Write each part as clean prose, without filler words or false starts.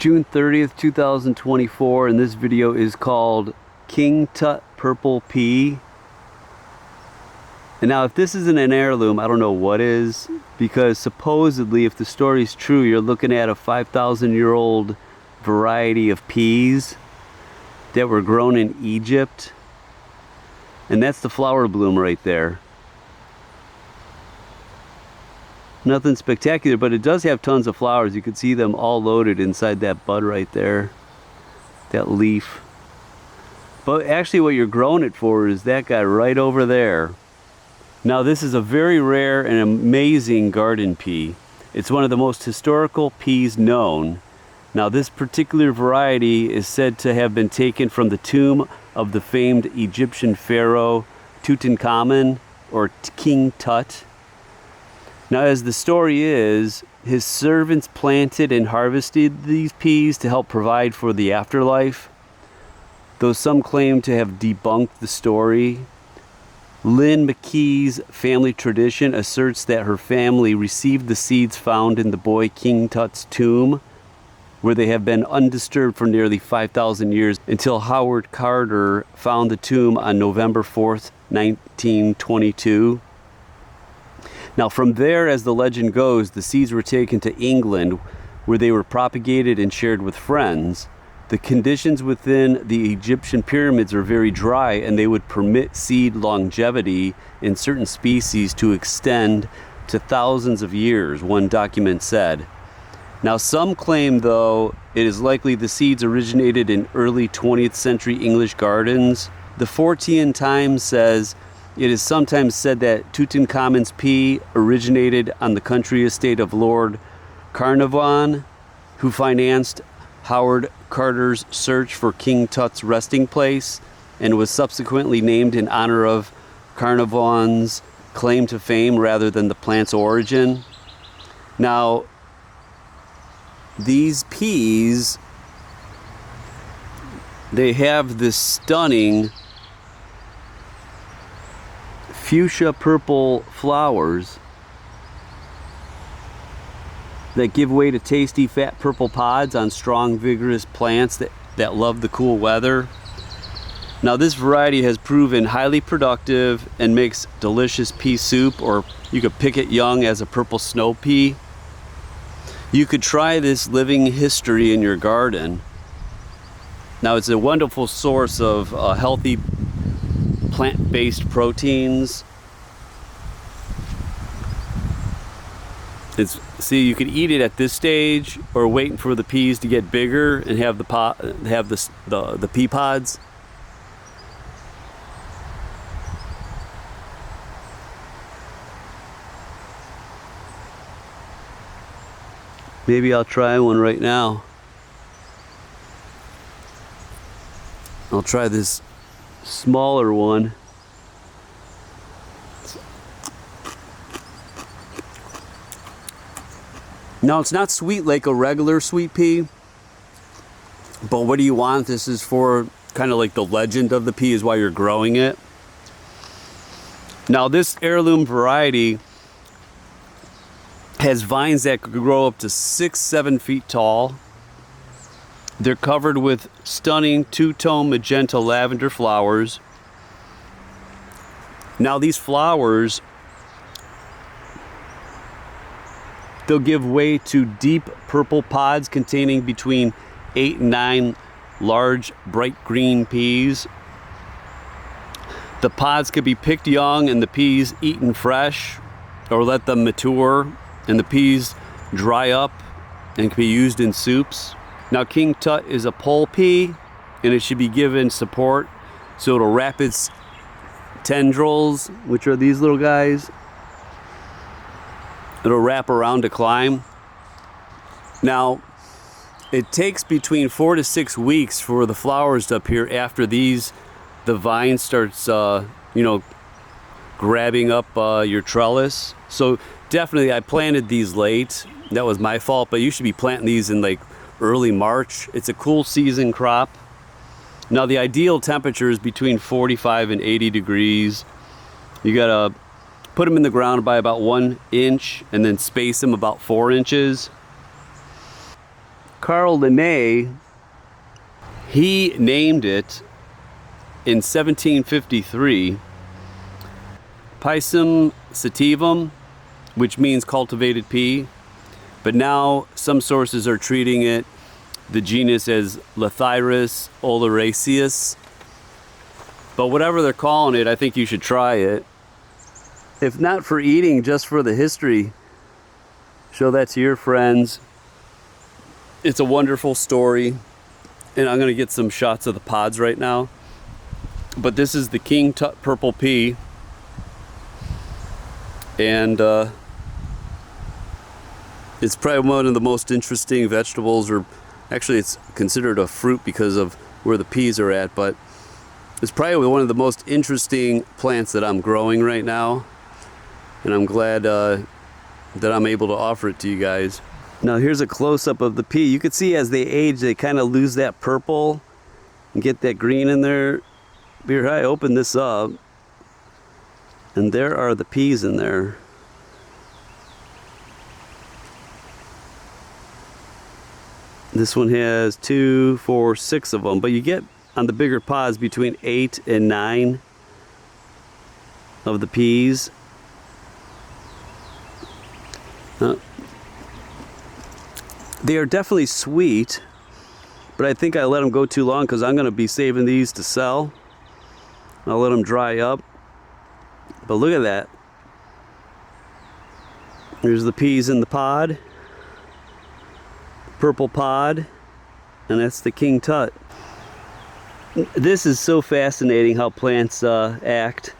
June 30th, 2024, and this video is called King Tut Purple Pea. And now if this isn't an heirloom, I don't know what is, because supposedly if the story's true, you're looking at a 5,000-year-old variety of peas that were grown in Egypt. And that's the flower bloom right there. Nothing spectacular, but it does have tons of flowers. You can see them all loaded inside that bud right there, that leaf. But actually what you're growing it for is that guy right over there. Now this is a very rare and amazing garden pea. It's one of the most historical peas known. Now this particular variety is said to have been taken from the tomb of the famed Egyptian pharaoh Tutankhamun, or King Tut. Now, as the story is, his servants planted and harvested these peas to help provide for the afterlife. Though some claim to have debunked the story, Lynn McKee's family tradition asserts that her family received the seeds found in the boy King Tut's tomb, where they have been undisturbed for nearly 5,000 years, until Howard Carter found the tomb on November 4th, 1922. Now from there, as the legend goes, the seeds were taken to England, where they were propagated and shared with friends. The conditions within the Egyptian pyramids are very dry, and they would permit seed longevity in certain species to extend to thousands of years, one document said. Now some claim, though, it is likely the seeds originated in early 20th century English gardens. The Fortean Times says, it is sometimes said that Tutankhamun's pea originated on the country estate of Lord Carnarvon, who financed Howard Carter's search for King Tut's resting place, and was subsequently named in honor of Carnarvon's claim to fame rather than the plant's origin. Now, these peas, they have this stunning fuchsia purple flowers that give way to tasty fat purple pods on strong vigorous plants that love the cool weather. Now this variety has proven highly productive and makes delicious pea soup, or you could pick it young as a purple snow pea. You could try this living history in your garden. Now it's a wonderful source of healthy plant-based proteins. See, you could eat it at this stage, or waiting for the peas to get bigger and have the pea pods. Maybe I'll try one right now. I'll try this smaller one. Now it's not sweet like a regular sweet pea, but what do you want? This is for kind of like the legend of the pea is why you're growing it. Now this heirloom variety has vines that could grow up to 6-7 feet tall. They're covered with stunning two-tone magenta lavender flowers. Now these flowers, they'll give way to deep purple pods containing between 8 and 9 large bright green peas. The pods could be picked young and the peas eaten fresh, or let them mature and the peas dry up and can be used in soups. Now King Tut is a pole pea, and it should be given support so it'll wrap its tendrils, which are these little guys. It'll wrap around to climb. Now it takes between 4 to 6 weeks for the flowers to appear after the vine starts grabbing up your trellis. So definitely I planted these late. That was my fault, but you should be planting these in like early March. It's a cool season crop. Now the ideal temperature is between 45 and 80 degrees. You gotta put them in the ground by about 1 inch and then space them about 4 inches. Carl Linné, he named it in 1753 Pisum sativum, which means cultivated pea, but now some sources are treating it, the genus, as Lathyrus oleracea. But whatever they're calling it, I think you should try it. If not for eating, just for the history. Show that to your friends. It's a wonderful story. And I'm gonna get some shots of the pods right now. But this is the King Tut Purple Pea. And it's probably one of the most interesting vegetables, or actually it's considered a fruit because of where the peas are at, but it's probably one of the most interesting plants that I'm growing right now. And I'm glad that I'm able to offer it to you guys. Now here's a close-up of the pea. You can see as they age, they kind of lose that purple and get that green in there. Here, I open this up, and there are the peas in there. This one has 2, 4, 6 of them, but you get on the bigger pods between 8 and 9 of the peas. They are definitely sweet, but I think I let them go too long because I'm going to be saving these to sell. I'll let them dry up. But look at that. There's the peas in the pod. Purple pod. And that's the King Tut. This is so fascinating how plants act.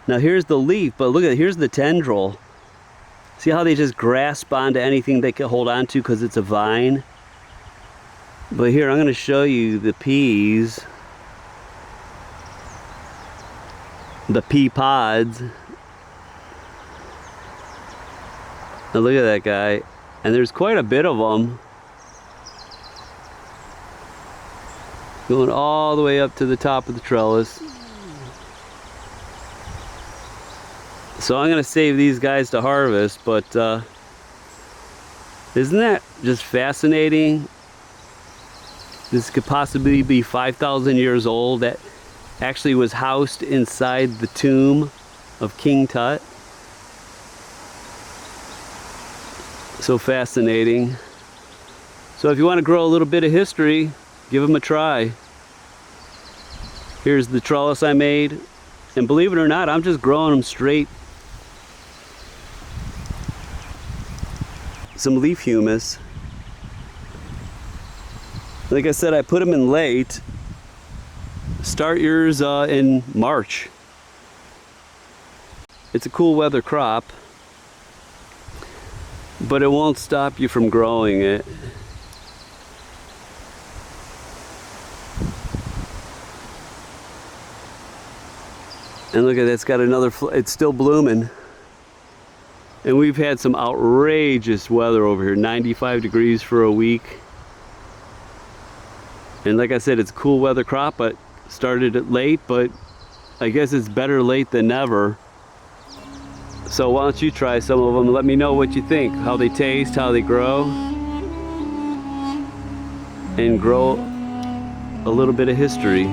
Now here's the leaf, but look at it. Here's the tendril. See how they just grasp onto anything they can hold on to because it's a vine? But here, I'm going to show you the peas. The pea pods. Now look at that guy. And there's quite a bit of them. Going all the way up to the top of the trellis. So I'm going to save these guys to harvest, but isn't that just fascinating? This could possibly be 5,000 years old. That actually was housed inside the tomb of King Tut. So fascinating. So if you want to grow a little bit of history, give them a try. Here's the trellis I made. And believe it or not, I'm just growing them straight. Some leaf humus. Like I said, I put them in late. Start yours in March. It's a cool weather crop, but it won't stop you from growing it. And look at that, it's got another, it's still blooming. And we've had some outrageous weather over here, 95 degrees for a week. And like I said, it's a cool weather crop, but started it late, but I guess it's better late than never. So why don't you try some of them and let me know what you think, how they taste, how they grow. And grow a little bit of history.